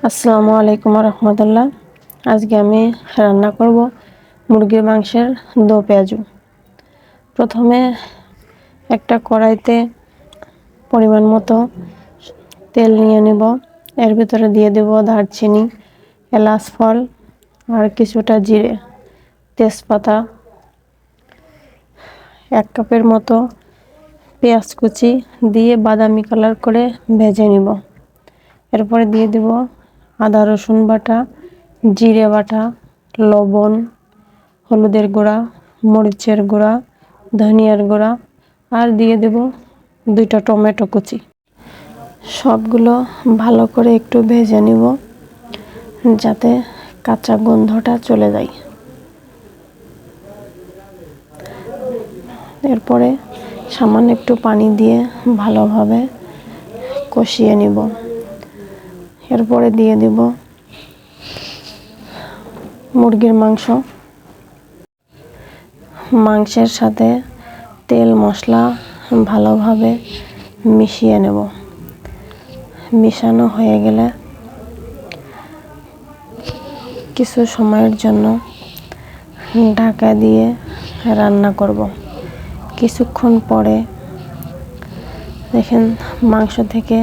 আসসালামু আলাইকুম রহমতুল্লাহ। আজকে আমি রান্না করব মুরগির মাংসের দো পেঁয়াজু। প্রথমে একটা কড়াইতে পরিমাণ মতো তেল নিয়ে নেব। এর ভিতরে দিয়ে দেব দারচিনি, এলাচ ফল আর কিছুটা জিরে, তেজপাতা, 1 কাপের মতো পেঁয়াজ কুচি দিয়ে বাদামি কালার করে ভেজে নিব। এরপরে দিয়ে দেব আদা রসুন বাটা, জিরে বাটা, লবণ, হলুদের গুঁড়া, মরিচের গুঁড়া, ধনিয়ার গুঁড়া আর দিয়ে দেব 2টা টমেটো কুচি। সবগুলো ভালো করে একটু ভেজে নিব যাতে কাঁচা গন্ধটা চলে যায়। এরপরে সামান্য একটু পানি দিয়ে ভালোভাবে কষিয়ে নিব। এরপরে দিয়ে দেব মুরগির মাংসের সাথে তেল মশলা ভালোভাবে মিশিয়ে নেব। মিশানো হয়ে গেলে কিছু সময়ের জন্য ঢাকা দিয়ে রান্না করব। কিছুক্ষণ পরে দেখেন মাংস থেকে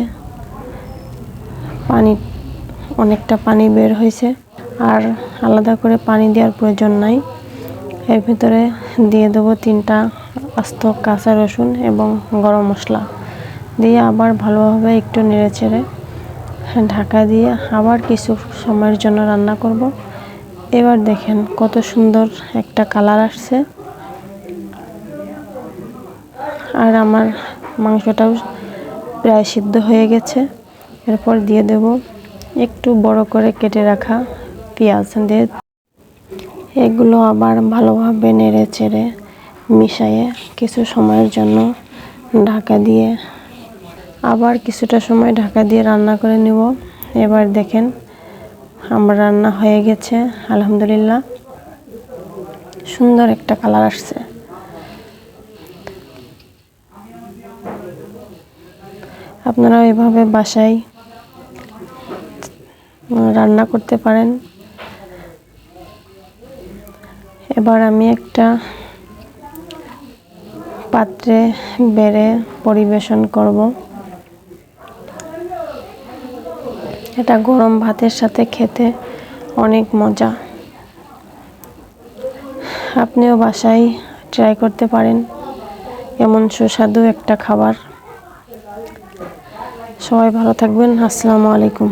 অনেকটা পানি বের হয়েছে, আর আলাদা করে পানি দেওয়ার প্রয়োজন নাই। এর ভিতরে দিয়ে দেবো 3টা আস্ত কাঁচা রসুন এবং গরম মশলা দিয়ে আবার ভালোভাবে একটু নেড়েচেড়ে ঢাকা দিয়ে আবার কিছু সময়ের জন্য রান্না করব। এবার দেখেন কত সুন্দর একটা কালার আসছে, আর আমার মাংসটাও প্রায় সিদ্ধ হয়ে গেছে। এরপর দিয়ে দেব একটু বড় করে কেটে রাখা পেঁয়াজ দিয়ে এগুলো আবার ভালোভাবে নেড়ে চেড়ে মিশিয়ে কিছু সময়ের জন্য ঢাকা দিয়ে আবার কিছুটা সময় ঢাকা দিয়ে রান্না করে নেব। এবার দেখেন আমার রান্না হয়ে গেছে, আলহামদুলিল্লাহ সুন্দর একটা কালার আসছে। আপনারাও এভাবে বাসায় রান্না করতে পারেন। এবার আমি একটা পাত্রে বেড়ে পরিবেশন করব। এটা গরম ভাতের সাথে খেতে অনেক মজা। আপনিও বাসায় ট্রাই করতে পারেন এমন সুস্বাদু একটা খাবার। সবাই ভালো থাকবেন। আসসালামু আলাইকুম।